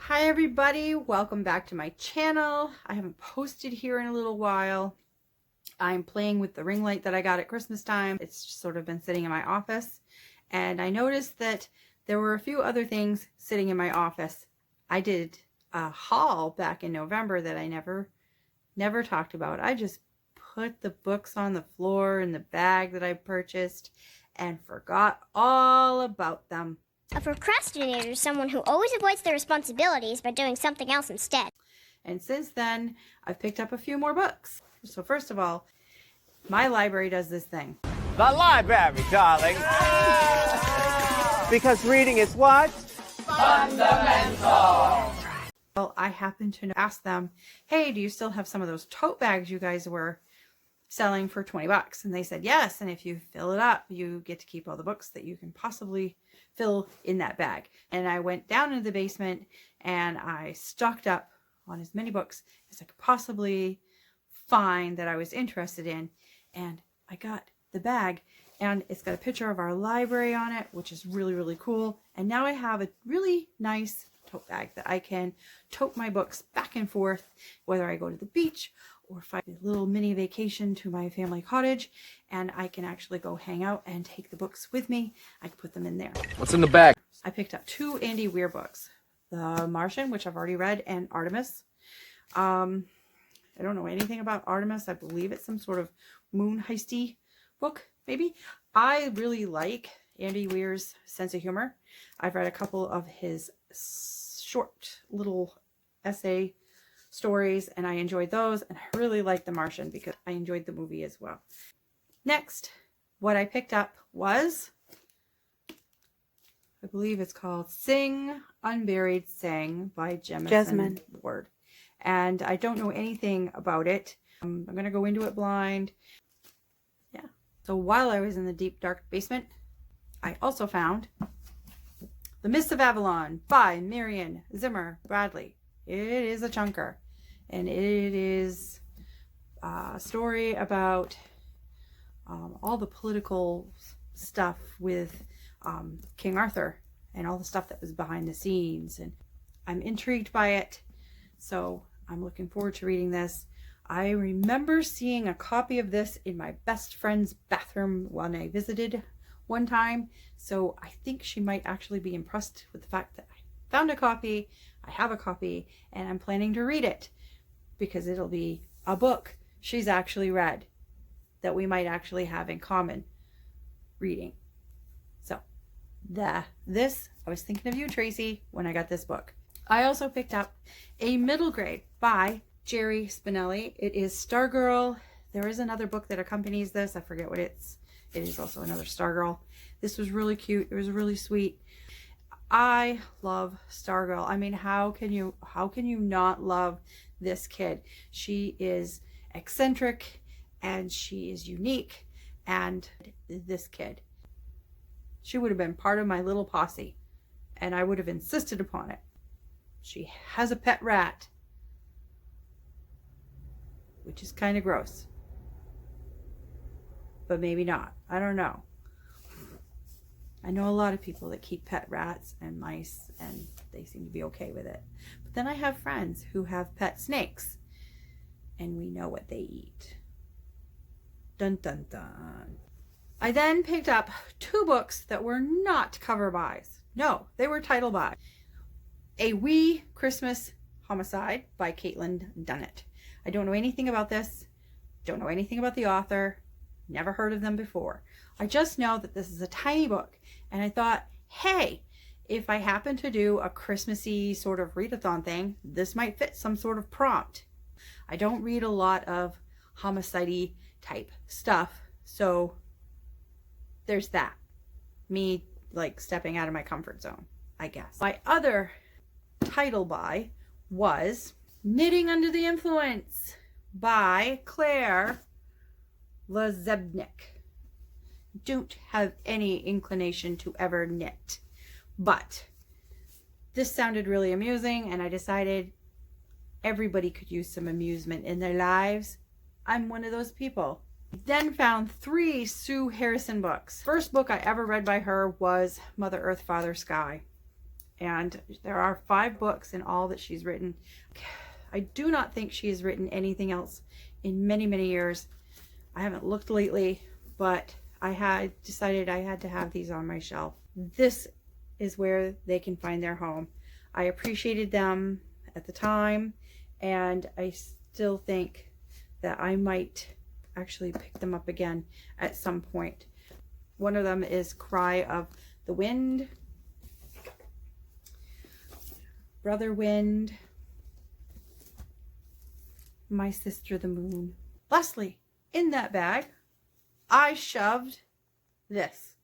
Hi everybody, welcome back to my channel. I haven't posted here in a little while. I'm playing with the ring light that I got at Christmas time. It's just sort of been sitting in my office, and I noticed that there were a few other things sitting in my office. I did a haul back in November that I never talked about. I just put the books on the floor in the bag that I purchased and forgot all about them. A procrastinator is someone who always avoids their responsibilities by doing something else instead. And since then, I've picked up a few more books. So first of all, my library does this thing. The library, darling. Because reading is what? Fundamental. Well, I happened to ask them, hey, do you still have some of those tote bags you guys were selling for 20 bucks? And they said yes, and if you fill it up, you get to keep all the books that you can possibly fill in that bag. And I went down into the basement and I stocked up on as many books as I could possibly find that I was interested in, and I got the bag, and it's got a picture of our library on it, which is really cool. And now I have a really nice tote bag that I can tote my books back and forth, whether I go to the beach or find a little mini vacation to my family cottage, and I can actually go hang out and take the books with me. I can put them in there. What's in the bag? I picked up two Andy Weir books, the Martian, which I've already read, and Artimus. I don't know anything about Artimus. I believe it's some sort of moon heisty book, maybe. I really like Andy Weir's sense of humor. I've read a couple of his short little essay stories, and I enjoyed those, and I really like The Martian because I enjoyed the movie as well. Next, what I picked up was, I believe it's called Unburied by Jesmyn Ward, and I don't know anything about it. I'm gonna go into it blind. Yeah. So while I was in the deep dark basement, I also found The Mists of Avalon by Marion, Zimmer, Bradley. It is a chunker, and it is a story about all the political stuff with King Arthur and all the stuff that was behind the scenes, and I'm intrigued by it, so I'm looking forward to reading this. I remember seeing a copy of this in my best friend's bathroom when I visited one time, so I think she might actually be impressed with the fact that I found a copy, I have a copy, and I'm planning to read it because it'll be a book she's actually read that we might actually have in common reading. So I was thinking of you, Tracy, when I got this book. I also picked up a middle grade by Jerry Spinelly. It is Stargirl. There is another book that accompanies this. I forget what it is also another Stargirl. This was really cute. It was really sweet. I love Stargirl. I mean, how can you not love this kid? She is eccentric and she is unique, and this kid, she would have been part of my little posse, and I would have insisted upon it. She has a pet rat, which is kind of gross, but maybe not. I don't know. I know a lot of people that keep pet rats and mice, and they seem to be okay with it. But then I have friends who have pet snakes, and we know what they eat. Dun dun dun. I then picked up two books that were not cover buys. No, they were title buys. A Wee Christmas Homicide by Kaitlyn Dunnit. I don't know anything about this. Don't know anything about the author. Never heard of them before. I just know that this is a tiny book, and I thought, hey, if I happen to do a Christmassy sort of readathon thing, this might fit some sort of prompt. I don't read a lot of homicide-y type stuff, so there's that. Me like stepping out of my comfort zone, I guess. My other title buy was Knitting Under the Influence by LaZebnik. Don't have any inclination to ever knit, but this sounded really amusing, and I decided everybody could use some amusement in their lives. I'm one of those people. Then found 3 Sue Harrison books. First book I ever read by her was Mother Earth, Father Sky. And there are 5 books in all that she's written. I do not think she has written anything else in many, many years. I haven't looked lately, but I had decided I had to have these on my shelf. This is where they can find their home. I appreciated them at the time, and I still think that I might actually pick them up again at some point. One of them is Cry of the Wind, Brother Wind, My Sister the Moon. Lastly, in that bag, I shoved this.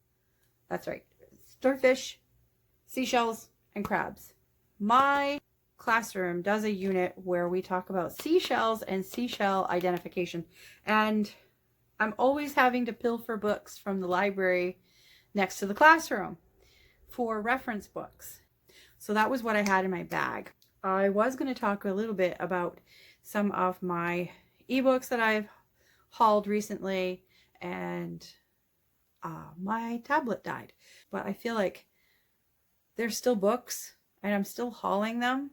That's right. Starfish, seashells, and crabs. My classroom does a unit where we talk about seashells and seashell identification. And I'm always having to pilfer books from the library next to the classroom for reference books. So that was what I had in my bag. I was going to talk a little bit about some of my ebooks that I've hauled recently, and my tablet died. But I feel like there's still books and I'm still hauling them.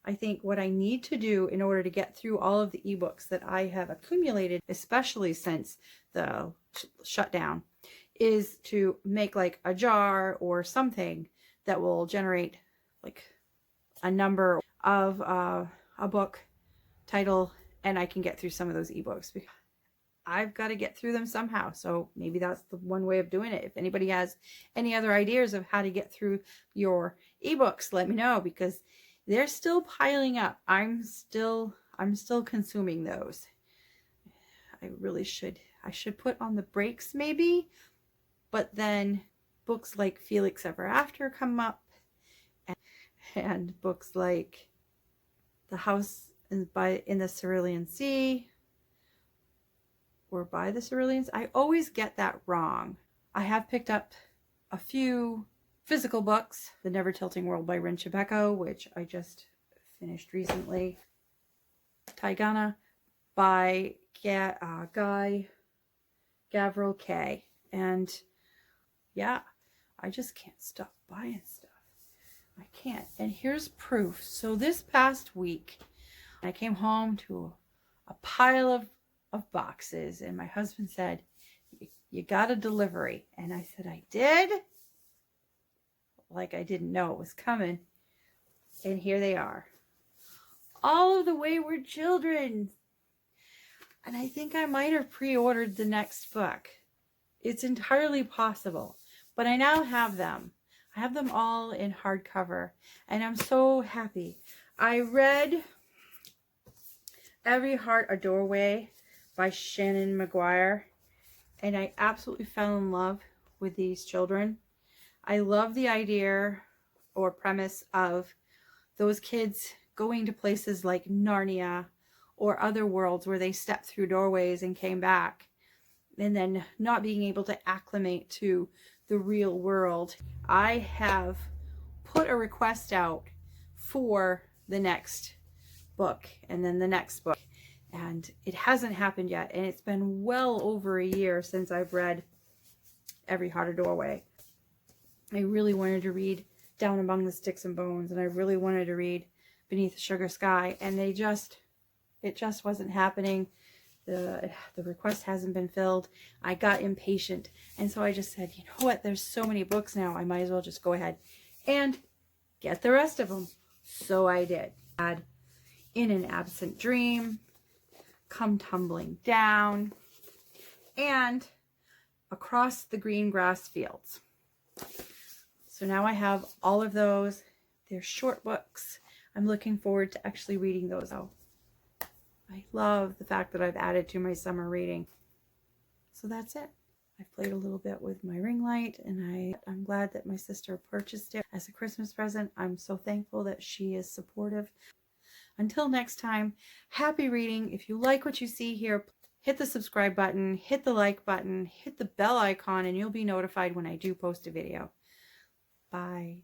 I think what I need to do in order to get through all of the ebooks that I have accumulated, especially since the shutdown, is to make like a jar or something that will generate like a number of a book title, and I can get through some of those ebooks because I've got to get through them somehow. So maybe that's the one way of doing it. If anybody has any other ideas of how to get through your ebooks, let me know, because they're still piling up. I'm still consuming those. I should put on the brakes maybe, but then books like Felix Ever After come up, and books like The House in the Cerulean Sea, or By the Ceruleans. I always get that wrong. I have picked up a few physical books. The Never Tilting World by Rin Chupeco, which I just finished recently. Tigana by Gavriel Kay. And yeah, I just can't stop buying stuff. I can't. And here's proof. So this past week, I came home to a pile of boxes, and my husband said, you got a delivery. And I said, I did? Like I didn't know it was coming. And here they are. All of the Wayward Children. And I think I might have pre-ordered the next book. It's entirely possible. But I now have them. I have them all in hardcover, and I'm so happy. I read Every Heart a Doorway by Seanan MQuire, and I absolutely fell in love with these children. I love the idea or premise of those kids going to places like Narnia or other worlds where they stepped through doorways and came back, and then not being able to acclimate to the real world. I have put a request out for the next book and then the next book, and it hasn't happened yet, and it's been well over a year since I've read Every Heart a Doorway. I really wanted to read Down Among the Sticks and Bones, and I really wanted to read Beneath the Sugar Sky, and it just wasn't happening. The request hasn't been filled. I got impatient, and so I just said, you know what, there's so many books now, I might as well just go ahead and get the rest of them. So I did. I had In an Absent Dream, Come Tumbling Down, and Across the Green Grass Fields. So now I have all of those. They're short books. I'm looking forward to actually reading those out. I love the fact that I've added to my summer reading. So that's it. I've played a little bit with my ring light, and I'm glad that my sister purchased it as a Christmas present. I'm so thankful that she is supportive. Until next time, happy reading. If you like what you see here, hit the subscribe button, hit the like button, hit the bell icon, and you'll be notified when I do post a video. Bye.